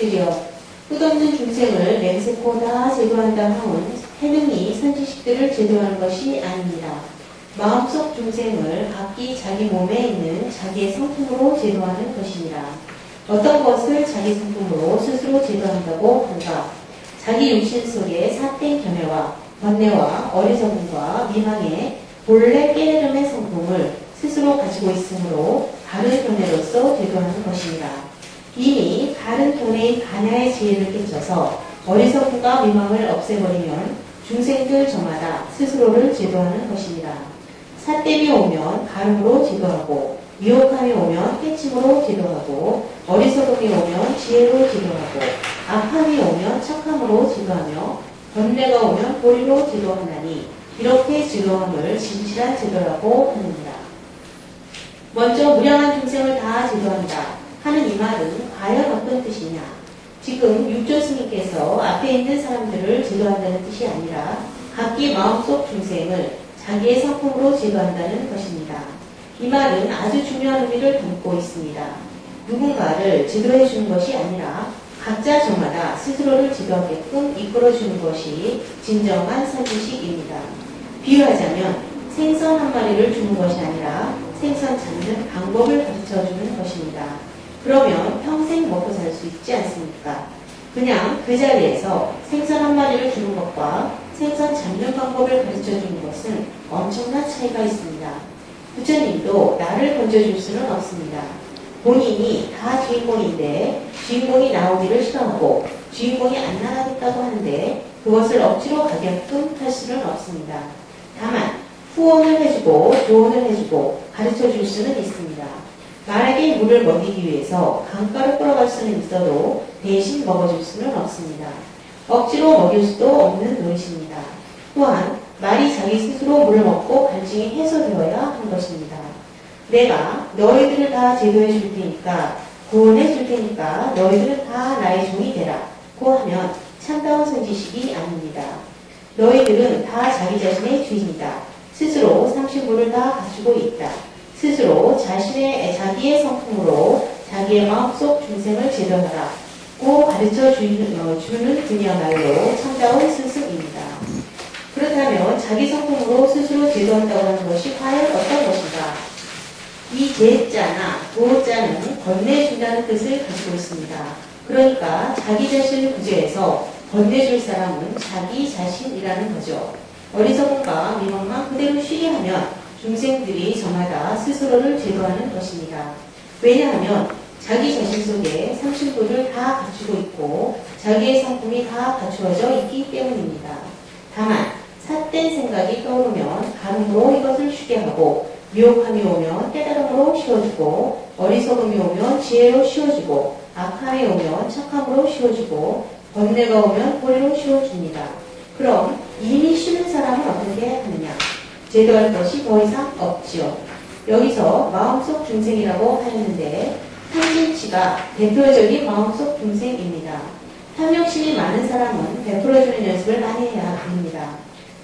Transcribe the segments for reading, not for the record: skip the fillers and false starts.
주려 끝없는 중생을 맹세코 다 제도한다 하온 해능이 선지식들을 제도하는 것이 아닙니다. 마음속 중생을 각기 자기 몸에 있는 자기의 성품으로 제도하는 것입니다. 어떤 것을 자기 성품으로 스스로 제도한다고 한가? 자기 육신 속의 삿된 견해와 번뇌와 어리석음과 미망의 본래 깨달음의 성품을 스스로 가지고 있으므로 바른 견해로서 제도하는 것입니다. 이미 바른 견해인 반야의 지혜를 깨쳐서 어리석음과 미망을 없애버리면 중생들 저마다 스스로를 제도하는 것입니다. 삿됨이 오면 바름으로 제도하고 미혹함이 오면 깨침으로 제도하고 어리석음이 오면 지혜로 제도하고 악함이 오면 착함으로 제도하며 번뇌가 오면 보리로 제도하나니 이렇게 제도함을 진실한 제도라고 합니다. 먼저 무량한 중생을 다 제도한다 하는 이 말은 과연 어떤 뜻이냐? 지금 육조 스님께서 앞에 있는 사람들을 제도한다는 뜻이 아니라 각기 마음속 중생을 자기의 성품으로 제도한다는 것입니다. 이 말은 아주 중요한 의미를 담고 있습니다. 누군가를 제도해 주는 것이 아니라 각자 저마다 스스로를 제도하게끔 이끌어주는 것이 진정한 선지식입니다. 비유하자면 생선 한 마리를 주는 것이 아니라 생선 잡는 방법을 가르쳐주는 것입니다. 그러면 평생 먹고 살 수 있지 않습니까? 그냥 그 자리에서 생선 한 마리를 주는 것과 생선 잡는 방법을 가르쳐주는 것은 엄청난 차이가 있습니다. 부처님도 나를 건져줄 수는 없습니다. 본인이 다 주인공인데 주인공이 나오기를 싫어하고 주인공이 안 나가겠다고 하는데 그것을 억지로 가게끔 할 수는 없습니다. 다만 후원을 해주고 조언을 해주고 가르쳐줄 수는 있습니다. 말에게 물을 먹이기 위해서 강가를 끌어갈 수는 있어도 대신 먹어줄 수는 없습니다. 억지로 먹일 수도 없는 노릇입니다. 또한 말이 자기 스스로 물을 먹고 갈증이 해소되어야 하는 것입니다. 내가 너희들을 다 제도해 줄 테니까 구원해 줄 테니까 너희들은 다 나의 종이 되라 고 하면 참다운 선지식이 아닙니다. 너희들은 다 자기 자신의 주인이다. 스스로 삼신부를 다 가지고 있다. 스스로 자기의 성품으로 자기의 마음속 중생을 제도하라 고 가르쳐 주는 그녀말로 참다운 스승입니다. 그렇다면 자기 성품으로 스스로 제도한다고 하는 것이 과연 어떤 것인가? 이 제자나 도자는 건네준다는 뜻을 가지고 있습니다. 그러니까 자기 자신을 구제해서 건네줄 사람은 자기 자신이라는 거죠. 어리석음과 미망만 그대로 쉬게 하면 중생들이 저마다 스스로를 제도하는 것입니다. 왜냐하면 자기 자신 속에 삼신부를 다 갖추고 있고 자기의 성품이 다 갖추어져 있기 때문입니다. 다만 삿된 생각이 떠오르면 바름으로 이것을 쉬게 하고 미혹함이 오면 깨달음으로 씌워주고 어리석음이 오면 지혜로 씌워주고 악함이 오면 착함으로 씌워주고 번뇌가 오면 보리로 씌워줍니다. 그럼 이미 쉬는 사람은 어떻게 하느냐? 제도할 것이 더 이상 없지요. 여기서 마음속 중생이라고 하였는데 탐진치가 대표적인 마음속 중생입니다. 탐욕심이 많은 사람은 베풀어주는 연습을 많이 해야 합니다.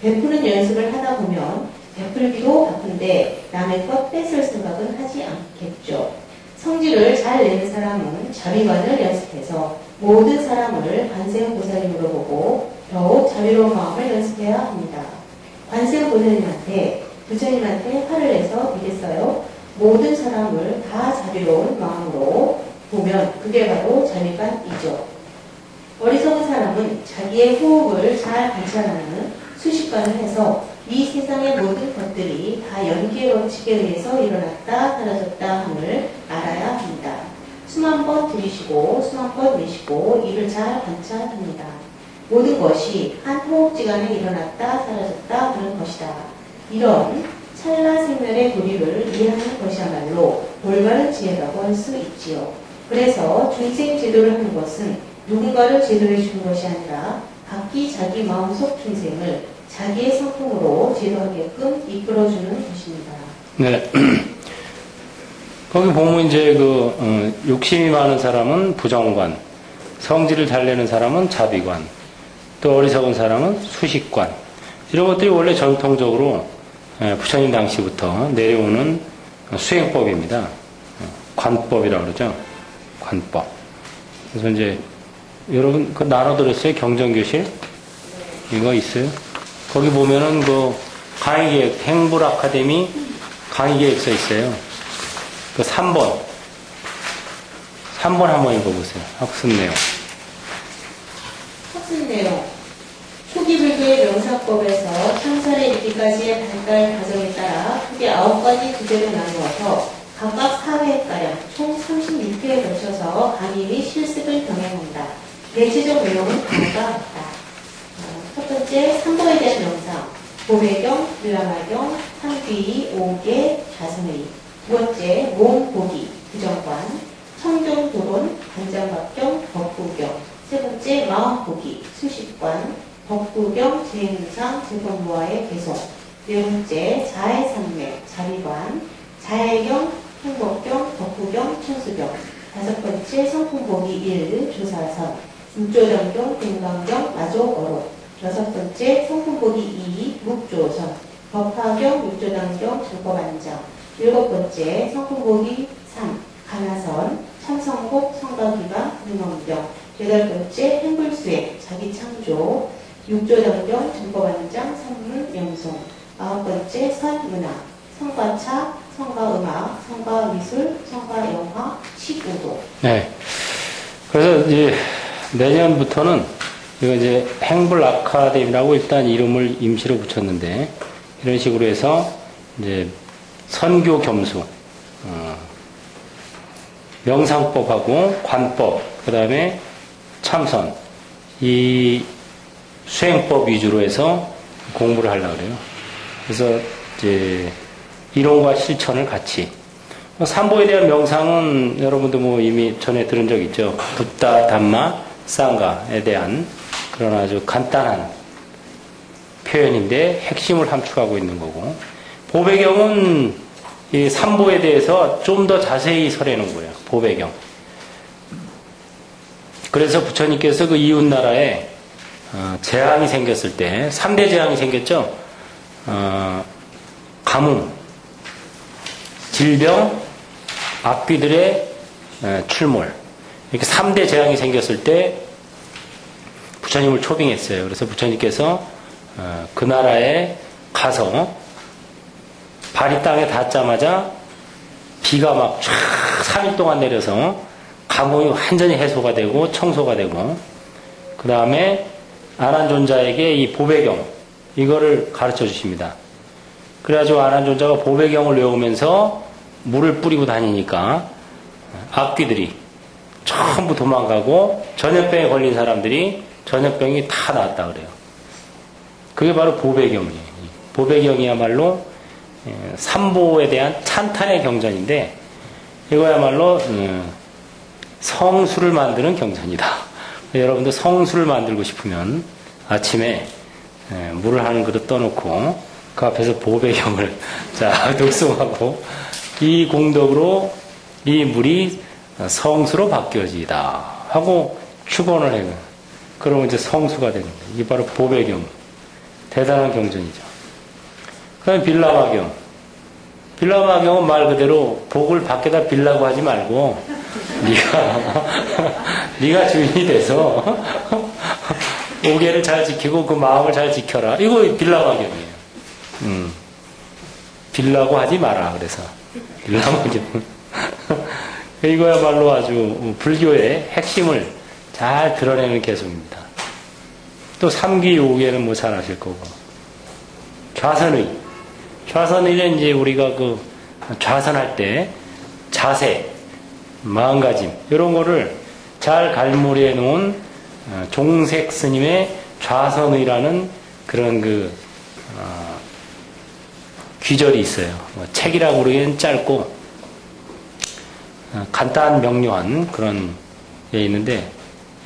베푸는 연습을 하다 보면 베풀기도 바쁜데 남의 것 뺏을 생각은 하지 않겠죠. 성질을 잘 내는 사람은 자비관을 연습해서 모든 사람을 관세음보살님으로 보고 더욱 자비로운 마음을 연습해야 합니다. 관세음보살님한테 부처님한테 화를 내서 되겠어요? 모든 사람을 다 자비로운 마음으로 보면 그게 바로 자비관이죠. 어리석은 사람은 자기의 호흡을 잘 관찰하는 수식관을 해서 이 세상의 모든 것들이 다 연기의 법칙에 의해서 일어났다 사라졌다 함을 알아야 합니다. 숨 한 번 들이쉬고 숨 한 번 내쉬고 이를 잘 관찰합니다. 모든 것이 한 호흡지간에 일어났다 사라졌다 하는 것이다. 이런 찰나생멸의 도리를 이해하는 것이야말로 올바른 지혜라고 할 수 있지요. 그래서 중생 제도를 하는 것은 누군가를 제도해 주는 것이 아니라 각기 자기 마음속 중생을 자기의 성품으로 제도하게끔 이끌어주는 것입니다. 네. 거기 보면 이제 욕심이 많은 사람은 부정관, 성질을 잘 내는 사람은 자비관, 또 어리석은 사람은 수식관. 이런 것들이 원래 전통적으로 부처님 당시부터 내려오는 수행법입니다. 관법이라고 그러죠. 관법. 그래서 이제 여러분, 그 나눠드렸어요? 경전교실? 이거 있어요? 거기 보면은 그 강의계획, 행불 아카데미 강의계획서 있어요. 그 3번. 3번 한번 읽어보세요. 학습 내용. 학습 내용. 초기 불교의 명사법에서 창설에 이르기까지의 발달 과정에 따라 크게 9가지 주제로 나누어서 각각 4회가량 총 36회에 걸쳐서 강의 및 실습을 병행한다. 대체적 내용은 다음과 같다. 첫 번째, 삼보에 대한 명상, 보배경, 빌라마경, 상귀, 오계, 자선의. 두 번째, 몸 보기, 부정관, 청경 도론, 간장박경, 법구경. 세 번째, 마음 보기, 수식관, 법구경, 재행상, 재법무화의 개송. 네 번째, 자해산맥, 자비관, 자해경, 행법경, 법구경, 천수경. 다섯 번째, 성품보기 1, 조사선, 육조정경, 금강경, 마조어록. 여섯 번째, 성품보기 2, 묵조선, 법화경, 육조당경, 정법안장. 일곱 번째, 성품보기 3, 가나선, 참성복, 성가기가, 능엄경. 여덟 번째, 행불수행, 자기창조, 육조당경, 정법안장, 선문명송. 아홉 번째, 선문화, 성가차, 성가음악, 성가미술, 성가영화, 식우도. 네. 그래서 이제 내년부터는 이거 이제 행불 아카데미라고 일단 이름을 임시로 붙였는데 이런 식으로 해서 이제 선교 겸수, 명상법하고 관법, 그 다음에 참선, 이 수행법 위주로 해서 공부를 하려고 그래요. 그래서 이제 이론과 실천을 같이. 삼보에 대한 명상은 여러분도 뭐 이미 전에 들은 적 있죠. 붓다, 담마, 쌍가에 대한 그런 아주 간단한 표현인데 핵심을 함축하고 있는 거고, 보배경은 이 삼보에 대해서 좀 더 자세히 설해놓은 거예요. 보배경. 그래서 부처님께서 그 이웃나라에 재앙이 생겼을 때 3대 재앙이 생겼죠. 가뭄, 질병, 악귀들의 출몰. 이렇게 3대 재앙이 생겼을 때 부처님을 초빙했어요. 그래서 부처님께서 그 나라에 가서 발이 땅에 닿자마자 비가 막 쫙 3일 동안 내려서 가뭄이 완전히 해소가 되고 청소가 되고, 그 다음에 아난존자에게 이 보배경 이거를 가르쳐 주십니다. 그래가지고 아난존자가 보배경을 외우면서 물을 뿌리고 다니니까 악귀들이 전부 도망가고 전염병에 걸린 사람들이 전염병이 다 나았다 그래요. 그게 바로 보배경이에요. 보배경이야말로 삼보에 대한 찬탄의 경전인데 이거야말로 성수를 만드는 경전이다. 여러분도 성수를 만들고 싶으면 아침에 물을 한 그릇 떠놓고 그 앞에서 보배경을 자 독송하고 이 공덕으로 이 물이 성수로 바뀌어지다 하고 축원을 해요. 그러면 이제 성수가 되는 거예요. 이게 바로 보배경. 대단한 경전이죠. 그 다음에 빌라마경. 빌라마경은 말 그대로 복을 밖에다 빌라고 하지 말고 네가 주인이 돼서 오계를 잘 지키고 그 마음을 잘 지켜라. 이거 빌라마경이에요. 빌라고 하지 마라. 그래서 빌라마경. 이거야말로 아주 불교의 핵심을 잘 드러내는 개성입니다. 또 삼기 오계는 뭐 잘 아실 거고. 좌선의. 좌선의는 이제 우리가 그 좌선할 때 자세, 마음가짐 이런 거를 잘 갈무리해 놓은 종색 스님의 좌선의라는 그런 그 귀절이 있어요. 책이라고 그러기엔 짧고 간단 명료한 그런 게 있는데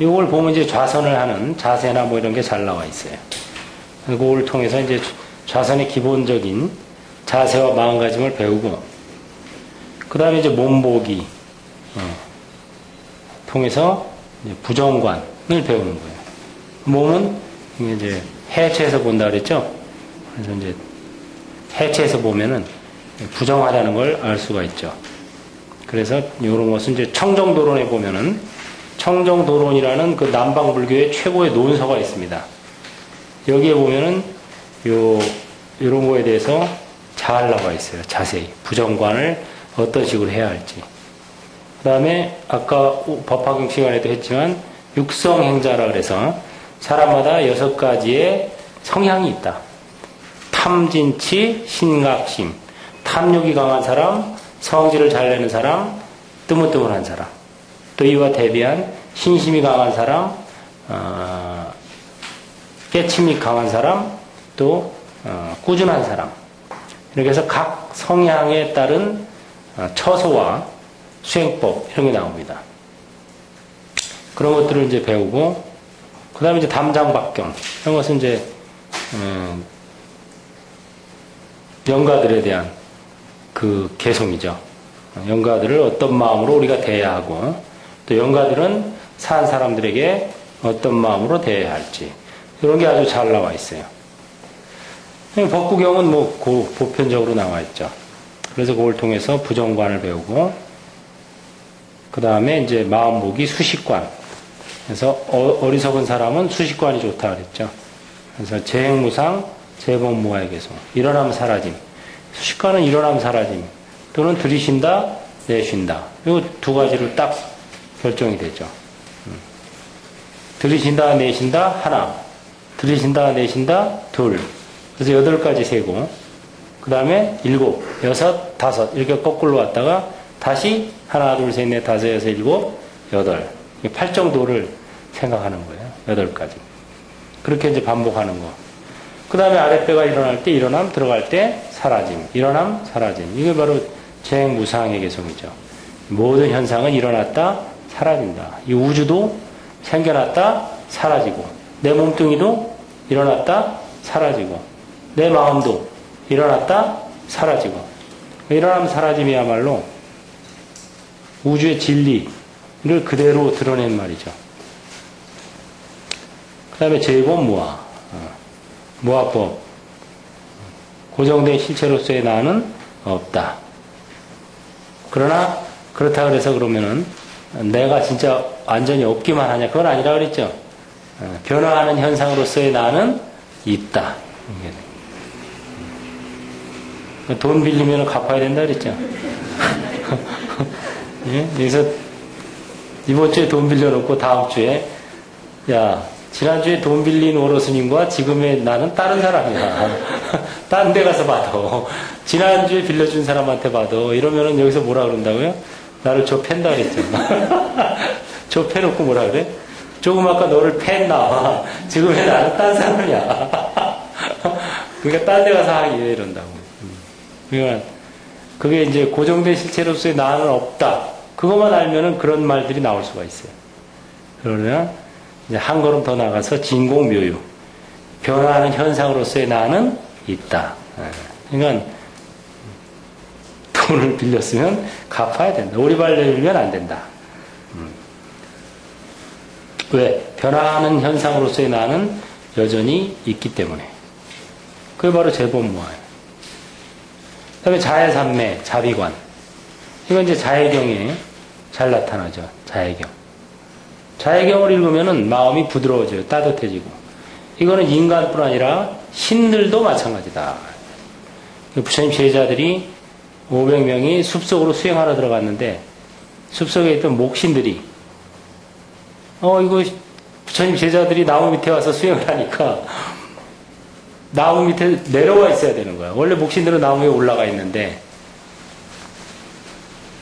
이걸 보면 이제 좌선을 하는 자세나 뭐 이런 게 잘 나와 있어요. 그걸 통해서 이제 좌선의 기본적인 자세와 마음가짐을 배우고, 그 다음에 이제 몸보기 통해서 이제 부정관을 배우는 거예요. 몸은 이제 해체해서 본다 그랬죠. 그래서 이제 해체해서 보면은 부정하다는 걸 알 수가 있죠. 그래서 이런 것은 이제 청정도론에 보면은 청정도론이라는 그 남방불교의 최고의 논서가 있습니다. 여기에 보면은 요런 거에 대해서 잘 나와 있어요. 자세히. 부정관을 어떤 식으로 해야 할지. 그 다음에 아까 법화경 시간에도 했지만 육성행자라 그래서 사람마다 6가지의 성향이 있다. 탐진치, 신각심. 탐욕이 강한 사람, 성질을 잘 내는 사람, 뜨문뜨문한 사람. 또 이와 대비한 신심이 강한 사람, 깨침이 강한 사람, 또 꾸준한 사람. 이렇게 해서 각 성향에 따른 처소와 수행법 이런 게 나옵니다. 그런 것들을 이제 배우고 그 다음에 이제 담장박경 이런 것은 이제 영가들에 대한 그 개송이죠. 영가들을 어떤 마음으로 우리가 대해야 하고 또 영가들은 산 사람들에게 어떤 마음으로 대해야 할지 이런 게 아주 잘 나와 있어요. 법구경은 뭐 보편적으로 나와 있죠. 그래서 그걸 통해서 부정관을 배우고 그 다음에 이제 마음보기 수식관. 그래서 어리석은 사람은 수식관이 좋다 그랬죠. 그래서 재행무상, 재범무아의 개송. 일어나면 사라짐. 수식관은 일어나면 사라짐. 또는 들이쉰다, 내쉰다. 이 두 가지로 딱 결정이 되죠. 들이쉰다, 내쉰다, 하나. 들이쉰다, 내쉰다, 둘. 그래서 8가지 세고, 그 다음에 7, 6, 5 이렇게 거꾸로 왔다가 다시 하나, 둘, 셋, 넷, 다섯, 여섯, 일곱, 8. 8정도를 생각하는 거예요. 8가지. 그렇게 이제 반복하는 거. 그 다음에 아랫배가 일어날 때 일어남, 들어갈 때 사라짐. 일어남, 사라짐. 이게 바로 재행무상의 개성이죠. 모든 현상은 일어났다, 사라진다. 이 우주도 생겨났다, 사라지고, 내 몸뚱이도 일어났다, 사라지고, 내 마음도 일어났다, 사라지고. 일어나면 사라짐이야말로 우주의 진리를 그대로 드러낸 말이죠. 그 다음에 제본무아. 무아법. 고정된 실체로서의 나는 없다. 그러나 그렇다 그래서 그러면은 내가 진짜 완전히 없기만 하냐 그건 아니라 그랬죠. 변화하는 현상으로서의 나는 있다. 돈 빌리면 갚아야 된다 그랬죠. 예? 그래서 이번 주에 돈 빌려놓고 다음 주에 야 지난주에 돈 빌린 오로스님과 지금의 나는 다른 사람이야. 딴 데 가서 받아. 지난주에 빌려준 사람한테 받아. 이러면은 여기서 뭐라 그런다고요? 나를 저 팬다 그랬죠. 저 패놓고 뭐라 그래? 조금 아까 너를 팬나. 지금의 나는 딴 사람이야. 그러니까 딴 데 가서 하기 왜 이런다고. 그러니까 그게 이제 고정된 실체로서의 나는 없다. 그것만 알면은 그런 말들이 나올 수가 있어요. 그러면 이제 한 걸음 더 나가서 진공묘유. 변화하는 현상으로서의 나는 있다. 그러니까 돈을 빌렸으면 갚아야 된다. 오리발 내밀면 안 된다. 왜? 변화하는 현상으로서의 나는 여전히 있기 때문에. 그게 바로 재본무아예요. 그 다음에 자해삼매, 자비관. 이건 이제 자해경에 잘 나타나죠. 자해경. 자해경을 읽으면은 마음이 부드러워져요. 따뜻해지고. 이거는 인간뿐 아니라 신들도 마찬가지다. 부처님 제자들이 500명이 숲속으로 수행하러 들어갔는데 숲속에 있던 목신들이 이거 부처님 제자들이 나무 밑에 와서 수행을 하니까 나무 밑에 내려와 있어야 되는 거야. 원래 목신들은 나무 위에 올라가 있는데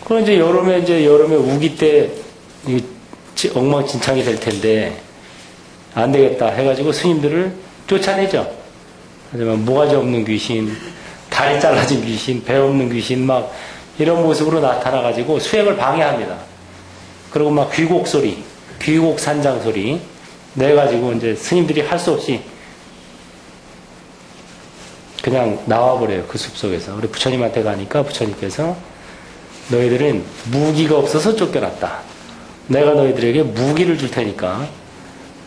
그럼 이제 여름에 우기 때 엉망진창이 될 텐데 안 되겠다 해가지고 스님들을 쫓아내죠. 하지만 모가지 없는 귀신, 다리 잘라진 귀신, 배 없는 귀신 막 이런 모습으로 나타나가지고 수행을 방해합니다. 그리고 막 귀곡 소리, 귀곡 산장 소리 내가지고 이제 스님들이 할 수 없이 그냥 나와버려요. 그 숲속에서. 우리 부처님한테 가니까 부처님께서 너희들은 무기가 없어서 쫓겨났다. 내가 너희들에게 무기를 줄 테니까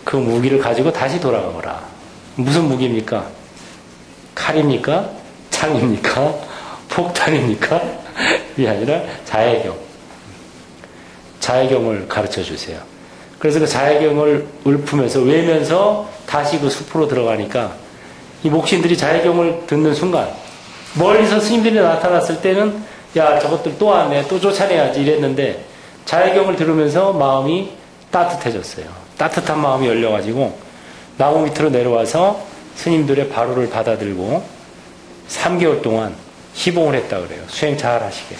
그 무기를 가지고 다시 돌아가거라. 무슨 무기입니까? 칼입니까? 창입니까? 폭탄입니까? 이게 아니라 자해경. 자해경을 가르쳐 주세요. 그래서 그 자해경을 읊으면서 외면서 다시 그 숲으로 들어가니까 이 목신들이 자해경을 듣는 순간 멀리서 스님들이 나타났을 때는 야 저것들 또 왔네 또 쫓아내야지 이랬는데 자해경을 들으면서 마음이 따뜻해졌어요. 따뜻한 마음이 열려가지고 나무 밑으로 내려와서 스님들의 바로를 받아들고 3개월 동안 시봉을 했다 그래요. 수행 잘 하시게.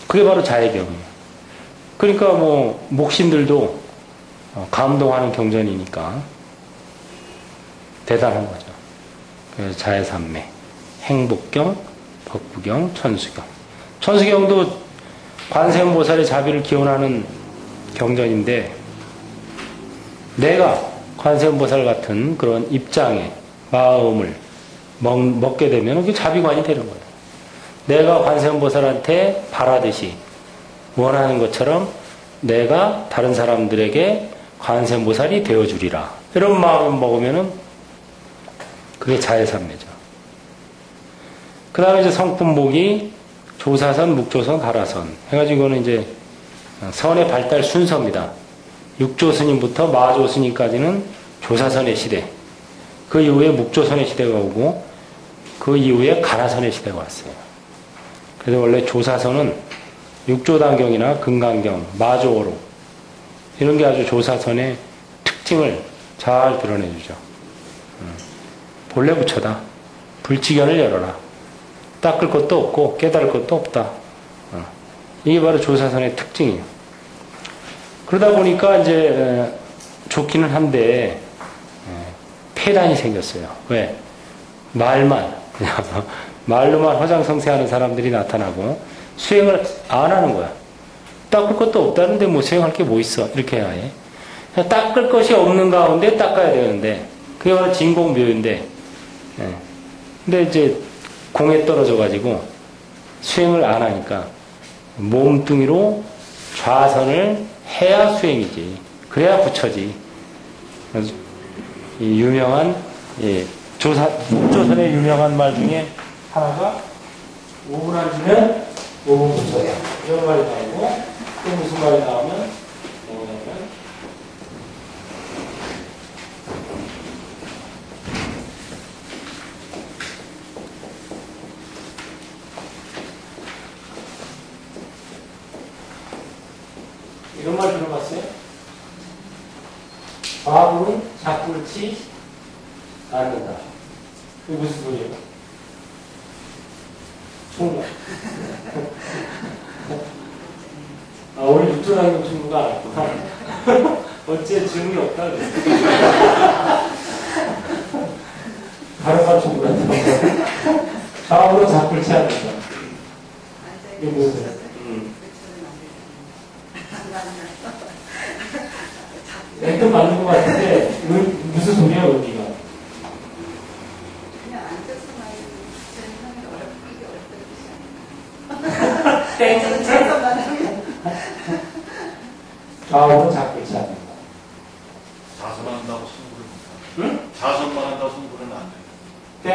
그게 바로 자해경이에요. 그러니까 뭐 목신들도 감동하는 경전이니까 대단한 거죠. 그래서 자해삼매, 행복경, 법구경, 천수경. 천수경도 관세음보살의 자비를 기원하는 경전인데 내가 관세음보살 같은 그런 입장의 마음을 먹게 되면 그게 자비관이 되는 거예요. 내가 관세음보살한테 바라듯이 원하는 것처럼 내가 다른 사람들에게 관세음보살이 되어주리라. 이런 마음을 먹으면은 그게 자해삼매죠. 그 다음에 이제 성품목이 조사선, 묵조선, 가라선 해가지고는 이제 선의 발달 순서입니다. 육조스님부터 마조스님까지는 조사선의 시대, 그 이후에 묵조선의 시대가 오고 그 이후에 가라선의 시대가 왔어요. 그래서 원래 조사선은 육조단경이나 금강경, 마조어로 이런 게 아주 조사선의 특징을 잘 드러내주죠. 본래 부처다. 불치견을 열어라. 닦을 것도 없고 깨달을 것도 없다. 이게 바로 조사선의 특징이에요. 그러다 보니까 이제 좋기는 한데 폐단이 생겼어요. 왜? 말로만 허장성세하는 사람들이 나타나고 수행을 안 하는 거야. 닦을 것도 없다는데 뭐 수행할 게 뭐 있어? 이렇게 해야 해. 닦을 것이 없는 가운데 닦아야 되는데 그게 바로 진공묘인데 근데 이제 공에 떨어져가지고 수행을 안 하니까 몸뚱이로 좌선을 해야 수행이지. 그래야 부처지. 그래서 이 유명한 조선의 유명한 말 중에 하나가 5분 앉으면 5분 부처야. 이런 말이 나오고 또 무슨 말이 나오면 뭐냐면 이런 말 들어봤어요? 바보는 자꾸치 않는다. 이게 무슨 소리예요? 총각. 우리 육조당경 친구가 알았구나. 어째 증이 없다 그랬어. 다른 말 친구 같은 바보는 자꾸치 않는다. 이게 무슨 소리예요? 약간 맞는 것 같은데 무슨 소리야 여기가? 그냥 앉아서만 하기 어렵다. 땡. 좌우는 자꾸 있지 않는다. 자선만 한다고 승부를 못한다. 응? 자선만 한다고 승부는 안 돼. 땡.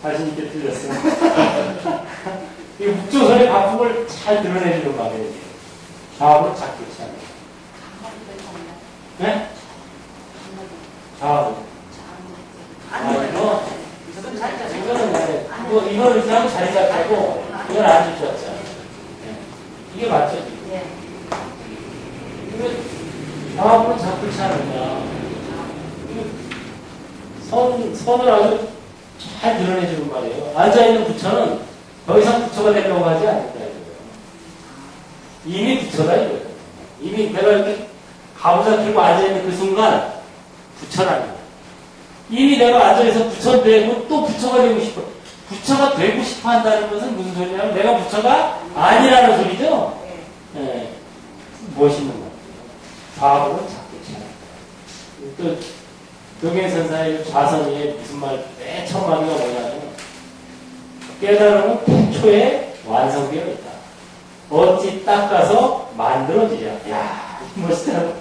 자신있게 틀렸어. 이 묵조선의 바꿈을 잘 드러내주는 말이에요. 좌우는 자꾸 있지 않는다. 네? 좌우. 이거는 이렇게 하고 자리 잡고 이건 안 주셨죠. 이게 맞죠? 이거 좌우는 자꾸 있지 않는다. 선을 아주 잘 드러내주는 말이에요. 앉아있는 부처는 더 이상 부처가 되려고 하지 않는다. 이거예요. 이미 부처다 이거예요. 이미 내가 이렇게 가부좌 들고 앉아있는 그 순간 부처라는 거예요. 이미 내가 앉아있어 부처 되고 또 부처가 되고 싶어. 부처가 되고 싶어 한다는 것은 무슨 소리냐면 내가 부처가 아니라는 소리죠. 네. 멋있는 거예요. 좌우는 자꾸 또 경행선사의 좌선이 무슨 말, 맨 처음 하는 게 뭐냐면, 깨달음은 태초에 완성되어 있다. 어찌 닦아서 만들어지냐. 이야, 멋있더라고.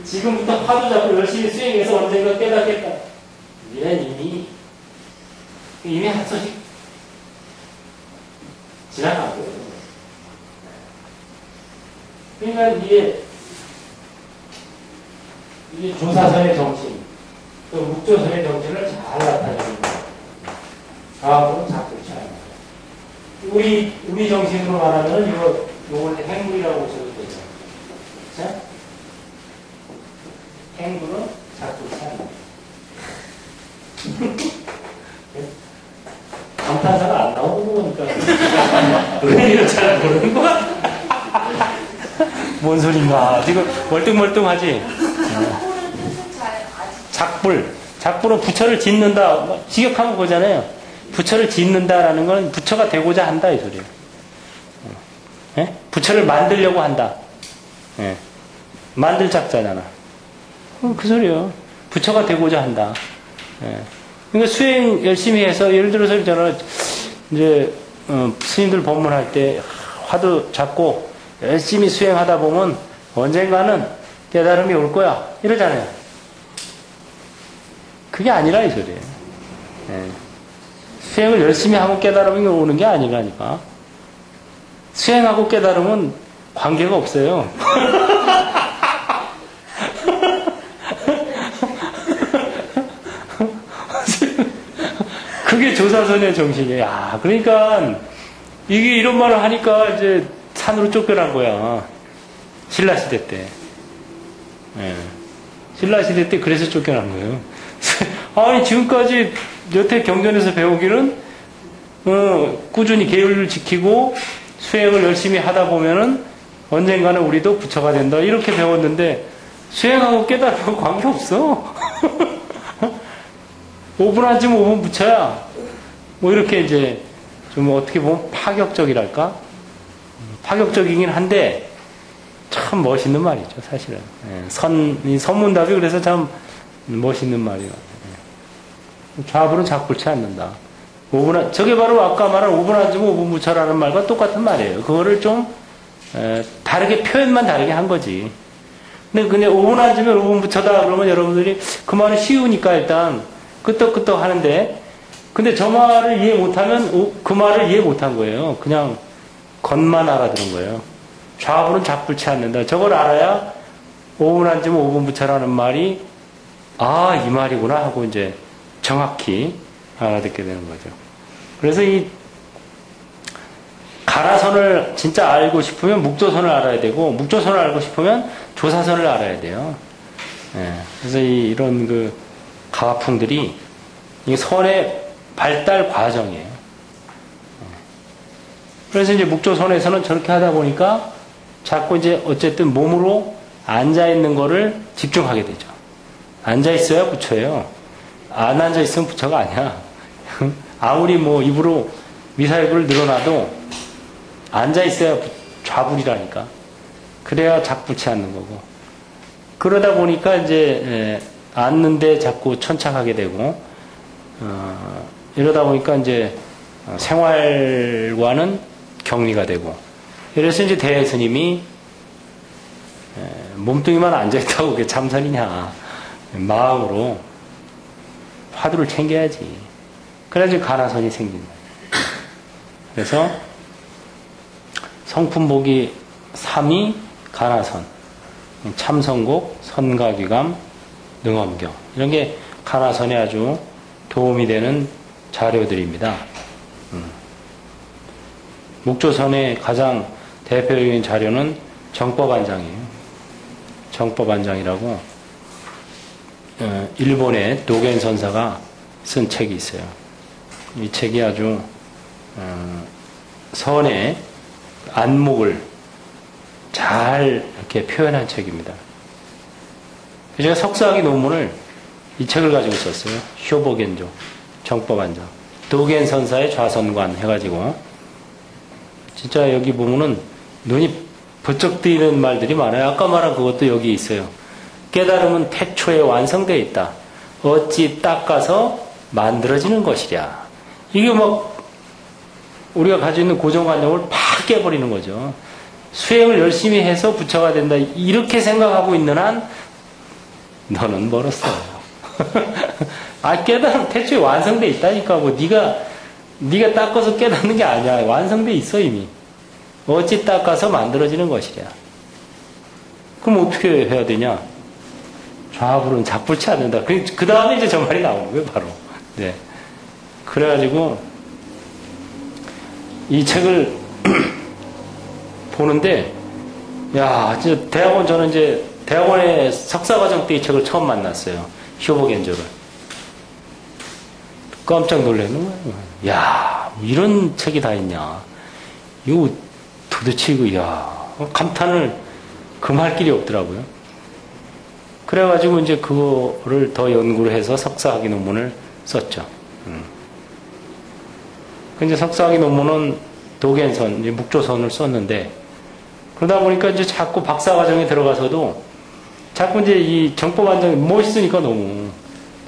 지금부터 파도 잡고 열심히 수행해서 언젠가 깨닫겠다. 우리는 이미 한 소식 지나간 거예요. 그러니까 이게 조사선의 정신, 또 묵조선의 정신을 잘 나타내는 거예요. 다음으로 작품치 않아요. 우리 정신으로 말하면 요걸 행물이라고 보셔도 되죠. 자? 행물은 작품치 않아요. 감탄사가 안 나오는 거니까. 의미를 잘 모르는 거야? 뭔 소린가. 지금 멀뚱멀뚱하지? 작불은 부처를 짓는다. 직역하면 그거잖아요. 부처를 짓는다라는 건 부처가 되고자 한다, 이 소리예요. 예? 부처를 만들려고 한다. 예. 만들 작자잖아. 그 소리예요. 부처가 되고자 한다. 예. 그러니까 수행 열심히 해서, 예를 들어서 있잖아, 이제, 스님들 법문할 때 화두 잡고 열심히 수행하다 보면 언젠가는 깨달음이 올 거야. 이러잖아요. 그게 아니라 이 소리예요. 예. 수행을 열심히 하고 깨달음이 오는 게 아니라니까. 수행하고 깨달음은 관계가 없어요. 그게 조사선의 정신이에요. 야, 그러니까 이게 이런 말을 하니까 이제 산으로 쫓겨난 거야. 신라시대 때. 예. 신라시대 때 그래서 쫓겨난 거예요. 아니, 지금까지 여태 경전에서 배우기는, 꾸준히 계율을 지키고 수행을 열심히 하다 보면은 언젠가는 우리도 부처가 된다. 이렇게 배웠는데, 수행하고 깨달으면 관계없어. 5분 앉으면 5분 부처야. 뭐 이렇게 이제 좀 어떻게 보면 파격적이랄까? 파격적이긴 한데, 참 멋있는 말이죠, 사실은. 예. 이 선문답이 그래서 참 멋있는 말이에요. 좌불은 작불치 않는다. 5분, 저게 바로 아까 말한 5분 앉으면 5분 부처라는 말과 똑같은 말이에요. 그거를 좀, 다르게, 표현만 다르게 한 거지. 근데 그냥 5분 앉으면 5분 부처다 그러면 여러분들이 그 말은 쉬우니까 일단 끄떡끄떡 하는데, 근데 저 말을 이해 못하면 그 말을 이해 못한 거예요. 그냥 겉만 알아들은 거예요. 좌불은 작불치 않는다. 저걸 알아야 5분 앉으면 5분 부처라는 말이, 아, 이 말이구나 하고 이제 정확히 알아듣게 되는 거죠. 그래서 이 가라선을 진짜 알고 싶으면 묵조선을 알아야 되고, 묵조선을 알고 싶으면 조사선을 알아야 돼요. 예. 그래서 이런 그 가화풍들이 이 선의 발달 과정이에요. 그래서 이제 묵조선에서는 저렇게 하다 보니까 자꾸 이제 어쨌든 몸으로 앉아있는 거를 집중하게 되죠. 앉아있어야 부처예요. 안 앉아있으면 부처가 아니야. 아무리 뭐 입으로 미사일을 늘어나도 앉아있어야 좌불이라니까. 그래야 작불치 않는 거고. 그러다 보니까 이제 앉는데 자꾸 천착하게 되고, 이러다 보니까 이제 생활과는 격리가 되고. 그래서 이제 대스님이 몸뚱이만 앉아있다고 그게 참선이냐. 마음으로 화두를 챙겨야지. 그래야지 가나선이 생긴다. 그래서 성품보기 3이 가나선, 참선곡, 선가귀감, 능엄경, 이런 게 가나선에 아주 도움이 되는 자료들입니다. 묵조선의 가장 대표적인 자료는 정법안장이에요. 정법안장이라고 일본의 도겐 선사가 쓴 책이 있어요. 이 책이 아주 선의 안목을 잘 이렇게 표현한 책입니다. 제가 석사학위 논문을 이 책을 가지고 썼어요. 쇼보겐조 정법안장, 도겐 선사의 좌선관 해가지고, 진짜 여기 보면은 눈이 번쩍 뜨이는 말들이 많아요. 아까 말한 그것도 여기 있어요. 깨달음은 태초에 완성되어 있다. 어찌 닦아서 만들어지는 것이랴. 이게 막 우리가 가지고 있는 고정관념을 팍 깨버리는 거죠. 수행을 열심히 해서 부처가 된다. 이렇게 생각하고 있는 한 너는 멀었어. 아, 깨달음 태초에 완성되어 있다니까. 뭐 네가 닦아서 깨닫는 게 아니야. 완성되어 있어 이미. 어찌 닦아서 만들어지는 것이랴. 그럼 어떻게 해야 되냐? 좌불은 작불치 않는다. 그 다음에 이제 저 말이 나오는 거예요, 바로. 네. 그래가지고, 이 책을 보는데, 야, 진짜 저는 이제 대학원에 석사과정 때 이 책을 처음 만났어요. 쇼보겐조를. 깜짝 놀라는 거예요. 야, 이런 책이 다 있냐. 이거 도대체 이거, 야, 감탄을 금할 길이 없더라고요. 그래가지고 이제 그거를 더 연구를 해서 석사학위 논문을 썼죠. 이제 석사학위 논문은 도겐선, 이제 묵조선을 썼는데, 그러다 보니까 이제 자꾸 박사과정에 들어가서도 자꾸 이제 이 정법안정이 멋있으니까 너무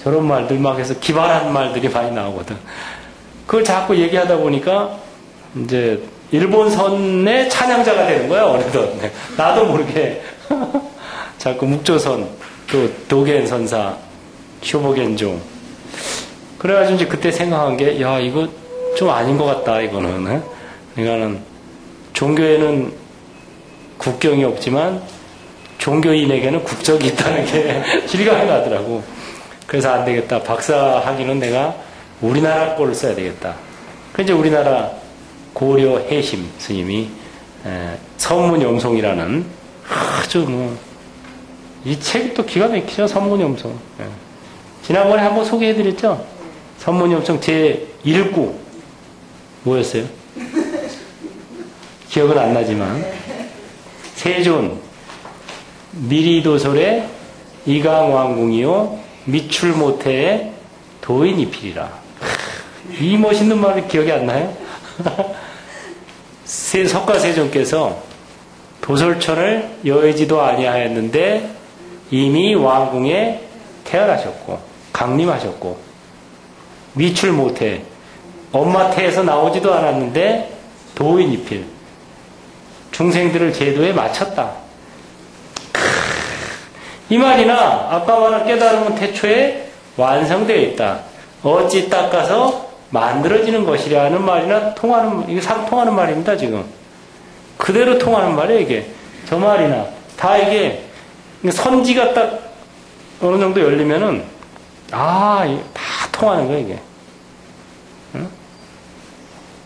저런 말들 막 해서 기발한 말들이 많이 나오거든. 그걸 자꾸 얘기하다 보니까 이제 일본선의 찬양자가 되는 거야, 어느덧. 나도 모르게. 자꾸 묵조선, 또 도겐선사, 쇼보겐조. 그래가지고 이제 그때 생각한 게, 야, 이거 좀 아닌 것 같다, 이거는. 그러니까는 종교에는 국경이 없지만 종교인에게는 국적이 있다는 게 실감이 나더라고. 그래서 안 되겠다. 박사 학위는 내가 우리나라 거를 써야 되겠다. 그래서 이제 우리나라 고려 해심 스님이 선문염송이라는 아주 뭐 이 책이 또 기가 막히죠. 선문염송. 지난번에 한번 소개해드렸죠. 선문염송 제1구 뭐였어요? 기억은 안 나지만 세존 미리도솔의 이강왕궁이요 미출 못해 도인이필이라. 이 멋있는 말이 기억이 안 나요? 석가세존께서 도솔천을 여의지도 아니하였는데 이미 왕궁에 태어나셨고 강림하셨고 미출 못해 엄마 태에서 나오지도 않았는데 도인이필 중생들을 제도에 맞췄다. 이 말이나 아까 말한 깨달음은 태초에 완성되어 있다. 어찌 닦아서 만들어지는 것이라는 말이나 이게 상통하는 말입니다, 지금. 그대로 통하는 말이에요, 이게. 저 말이나. 다 이게, 선지가 딱 어느 정도 열리면은, 다 통하는 거예요, 이게. 응?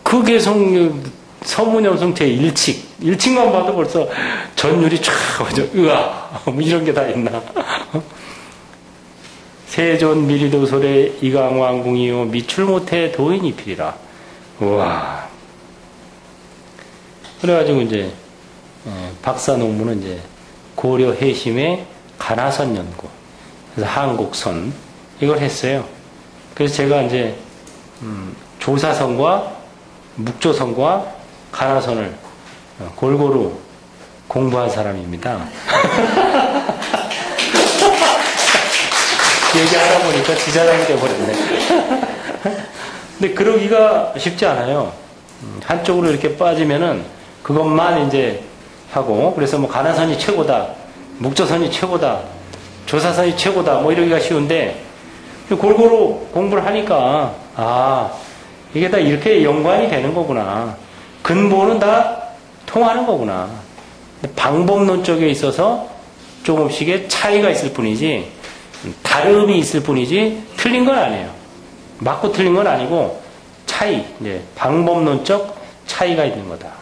그 개성, 서문염송 제1칙. 1칙만 봐도 벌써 전율이 쫙 오죠. 으아! 뭐 이런 게 다 있나. 세존 미리도솔의 이강왕궁이요 미출 못해 도인이필이라. 우와. 그래가지고 이제 박사 논문은 이제 고려 해심의 가나선 연구, 그래서 한국선 이걸 했어요. 그래서 제가 이제 조사선과 묵조선과 가나선을 골고루 공부한 사람입니다. 얘기하다 보니까 지자랑이 돼버렸네. 근데 그러기가 쉽지 않아요. 한쪽으로 이렇게 빠지면은 그것만 이제 하고, 그래서 뭐 가나선이 최고다, 묵조선이 최고다, 조사선이 최고다, 뭐 이러기가 쉬운데, 골고루 공부를 하니까, 이게 다 이렇게 연관이 되는 거구나. 근본은 다 통하는 거구나. 방법론 쪽에 있어서 조금씩의 차이가 있을 뿐이지, 다름이 있을 뿐이지, 틀린 건 아니에요. 맞고 틀린 건 아니고, 차이, 이제 방법론적 차이가 있는 거다.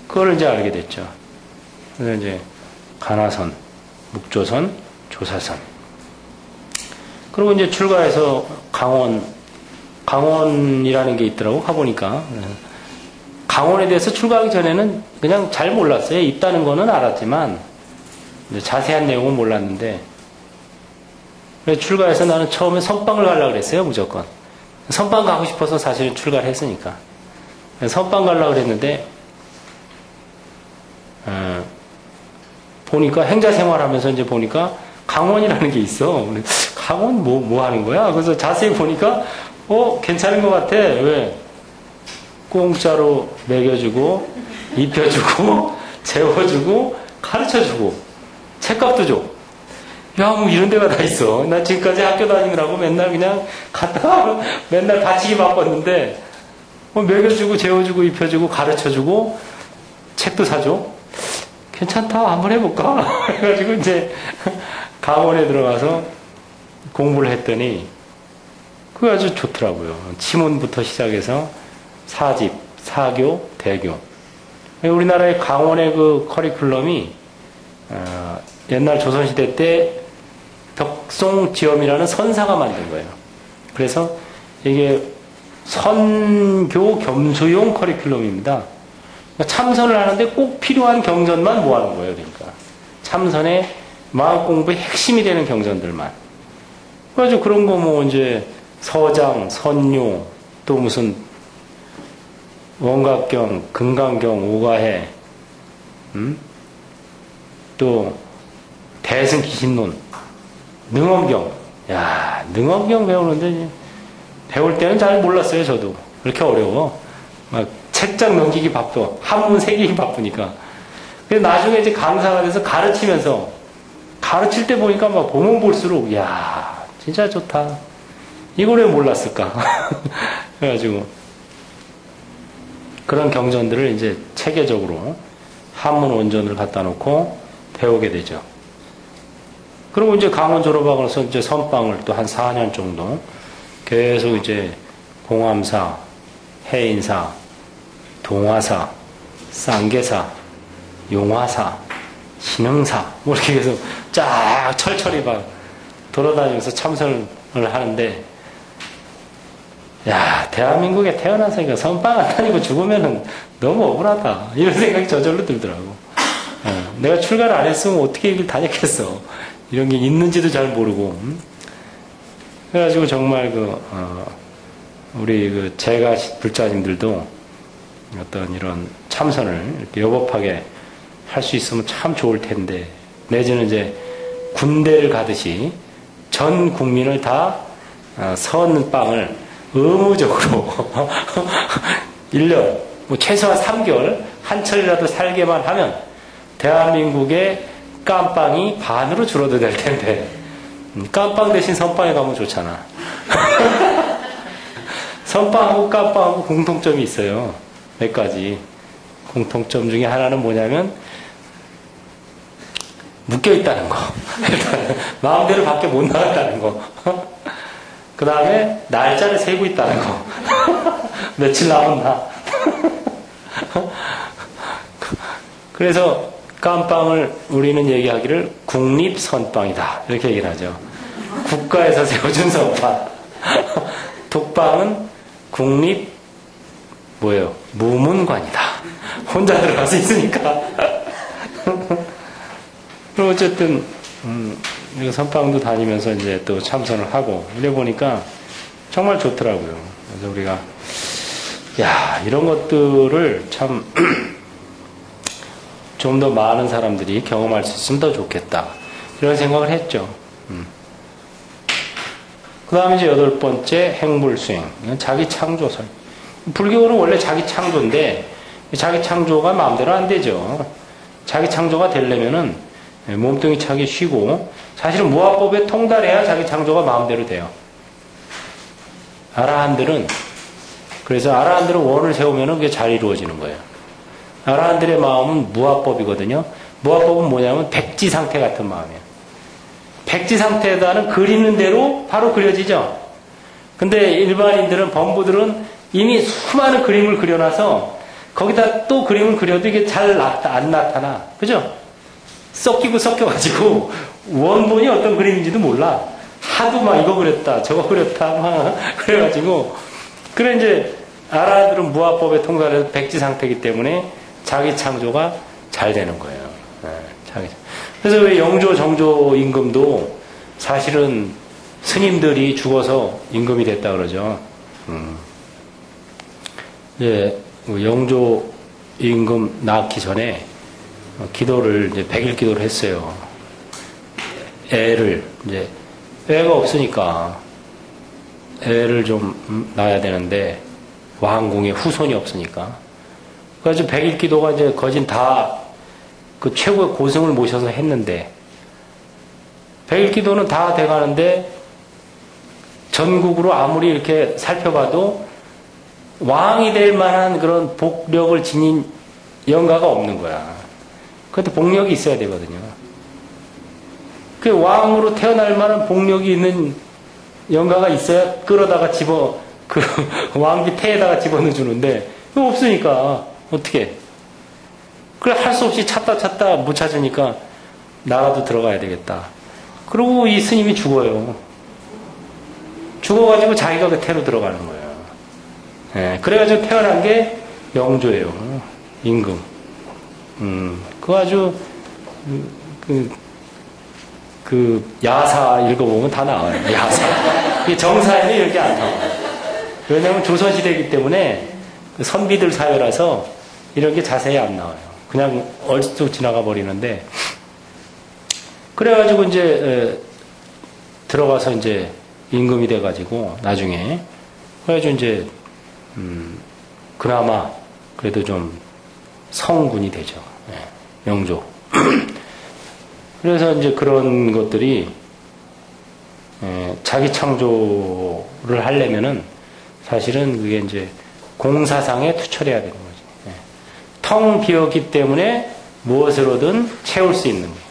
그걸 이제 알게 됐죠. 그래서 이제 가나선, 묵조선, 조사선. 그리고 이제 출가해서 강원이라는 게 있더라고, 가보니까. 강원에 대해서 출가하기 전에는 그냥 잘 몰랐어요. 있다는 거는 알았지만, 이제 자세한 내용은 몰랐는데, 그래서 출가해서 나는 처음에 선방을 가려고 그랬어요, 무조건. 선방 가고 싶어서 사실 출가를 했으니까. 선방 가려고 그랬는데, 보니까 행자생활 하면서 이제 보니까 강원이라는 게 있어. 강원 뭐 하는 거야? 그래서 자세히 보니까, 괜찮은 것 같아. 왜? 공짜로 먹여주고, 입혀주고, 재워주고, 가르쳐주고, 책값도 줘. 야, 뭐 이런 데가 다 있어. 나 지금까지 학교 다니느라고 맨날 그냥 갔다가 맨날 다치기 바빴는데, 먹여주고, 재워주고, 입혀주고, 가르쳐주고, 책도 사줘. 괜찮다. 한번 해볼까? 그래가지고 이제 강원에 들어가서 공부를 했더니 그게 아주 좋더라고요. 치문부터 시작해서 사집, 사교, 대교. 우리나라의 강원의 그 커리큘럼이 옛날 조선시대 때 덕송지엄이라는 선사가 만든 거예요. 그래서 이게 선교 겸수용 커리큘럼입니다. 그러니까 참선을 하는데 꼭 필요한 경전만 모아놓은 거예요. 그러니까 참선의 마음 공부의 핵심이 되는 경전들만. 그래가지고 그런 거 뭐 이제 서장, 선료, 또 무슨 원각경, 금강경, 오가해, 또 대승기신론, 능엄경. 야, 능엄경 배우는데 배울 때는 잘 몰랐어요. 저도 그렇게 어려워. 막 책장 넘기기 바빠, 한문 새기기 바쁘니까. 근데 나중에 이제 강사가 돼서 가르치면서 가르칠 때 보니까 막 보면 볼수록 야, 진짜 좋다. 이걸 왜 몰랐을까? 그래가지고 그런 경전들을 이제 체계적으로 한문 원전을 갖다 놓고 배우게 되죠. 그리고 이제 강원 졸업하고 나서 이제 선방을 또 한 4년 정도 계속 이제 봉암사, 해인사, 동화사, 쌍계사, 용화사, 신흥사 뭐 이렇게 해서 쫙 철철이 막 돌아다니면서 참선을 하는데 야, 대한민국에 태어나서 선방 안 다니고 죽으면은 너무 억울하다. 이런 생각이 저절로 들더라고. 내가 출가를 안 했으면 어떻게 이걸 다녔겠어. 이런 게 있는지도 잘 모르고. 그래가지고 정말 우리 제가 불자님들도 어떤 이런 참선을 이렇게 여법하게 할 수 있으면 참 좋을 텐데, 내지는 이제 군대를 가듯이 전 국민을 다 선빵을 의무적으로 1년, 뭐 최소한 3개월 한철이라도 살게만 하면 대한민국의 깜빵이 반으로 줄어들 될 텐데, 깜빵 대신 선빵에 가면 좋잖아. 선빵하고 깜빵하고 공통점이 있어요. 몇 가지. 공통점 중에 하나는 뭐냐면 묶여있다는 거. 마음대로 밖에 못 나갔다는 거. 그 다음에 날짜를 세고 있다는 거. 며칠 남았나. 그래서 깜빵을 우리는 얘기하기를 국립선빵이다. 이렇게 얘기를 하죠. 국가에서 세워준 선빵. 독방은 국립 무문관이다. 혼자 들어갈 수 있으니까. 그럼 어쨌든 선방도 다니면서 이제 또 참선을 하고 이래 보니까 정말 좋더라고요. 그래서 우리가 이런 것들을 참 좀 더 많은 사람들이 경험할 수 있으면 더 좋겠다. 이런 생각을 했죠. 그 다음에 이제 8번째 행불수행. 이건 자기 창조설. 불교는 원래 자기 창조인데 자기 창조가 마음대로 안 되죠. 자기 창조가 되려면은 몸뚱이 차기 쉬고, 사실은 무아법에 통달해야 자기 창조가 마음대로 돼요. 그래서 아라한들은 원을 세우면은 그게 잘 이루어지는 거예요. 아라한들의 마음은 무아법이거든요. 무아법은 뭐냐면 백지 상태 같은 마음이에요. 백지 상태에다는 그리는 대로 바로 그려지죠. 근데 일반인들은, 범부들은 이미 수많은 그림을 그려놔서 거기다 또 그림을 그려도 이게 잘 안 나타나. 그죠? 섞여가지고 원본이 어떤 그림인지도 몰라. 하도 막 이거 그렸다, 저거 그렸다, 막 그래가지고. 그래, 이제, 아라들은 무아법에 통달해서 백지 상태이기 때문에 자기 창조가 잘 되는 거예요. 그래서 왜 영조, 정조 임금도 사실은 스님들이 죽어서 임금이 됐다 그러죠. 이제 영조 임금 낳기 전에 기도를 이제 100일 기도를 했어요. 애를 이제 애가 없으니까 애를 좀 낳아야 되는데 왕궁에 후손이 없으니까. 그래서 100일 기도가 이제 거진 다 그 최고의 고승을 모셔서 했는데 100일 기도는 다 돼가는데 전국으로 아무리 이렇게 살펴봐도 왕이 될 만한 그런 복력을 지닌 영가가 없는 거야. 그것도 복력이 있어야 되거든요. 그 왕으로 태어날 만한 복력이 있는 영가가 있어야 끌어다가 그 왕비 태에다가 집어넣어주는데, 이거 없으니까, 어떻게. 그래, 할 수 없이 찾다 못 찾으니까, 나라도 들어가야 되겠다. 그러고 이 스님이 죽어요. 죽어가지고 자기가 그 태로 들어가는 거예요. 예, 그래가지고 태어난 게 영조예요. 임금. 그거 아주, 야사 읽어보면 다 나와요. 야사. 이 정사에는 이런 게 안 나와요. 왜냐하면 조선시대이기 때문에 선비들 사회라서 이런 게 자세히 안 나와요. 그냥 얼쩍 지나가 버리는데, 그래가지고 이제, 들어가서 이제 임금이 돼가지고, 나중에, 그래가지고 이제, 그나마, 그래도 좀 성군이 되죠. 예, 영조. 그래서 이제 그런 것들이, 자기 창조를 하려면은, 사실은 그게 이제 공사상에 투철해야 되는 거죠. 예. 텅 비었기 때문에 무엇으로든 채울 수 있는 거예요.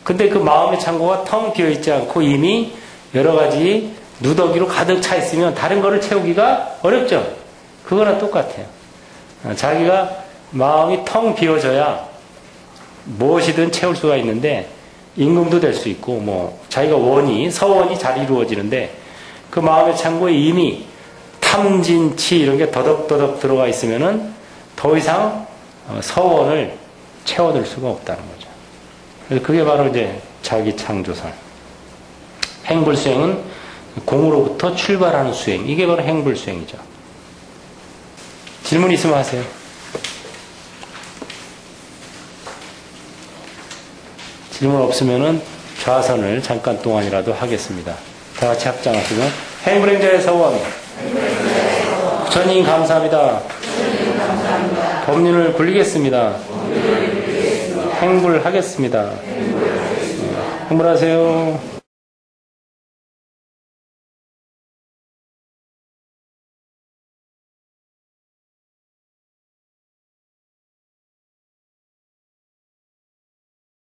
근데 그 마음의 창고가 텅 비어있지 않고 이미 여러 가지 누더기로 가득 차 있으면 다른 거를 채우기가 어렵죠. 그거랑 똑같아요. 자기가 마음이 텅 비어져야 무엇이든 채울 수가 있는데, 임금도 될 수 있고, 뭐, 자기가 서원이 잘 이루어지는데, 그 마음의 창고에 이미 탐진치 이런 게 더덕더덕 들어가 있으면은 더 이상 서원을 채워둘 수가 없다는 거죠. 그래서 그게 바로 이제 자기 창조설. 행불수행은 공으로부터 출발하는 수행. 이게 바로 행불수행이죠. 질문 있으면 하세요. 질문 없으면은 좌선을 잠깐 동안이라도 하겠습니다. 다 같이 합장하시고, 행불행자의 서원. 부처님 감사합니다. 법륜을 굴리겠습니다. 행불하겠습니다. 행불하세요.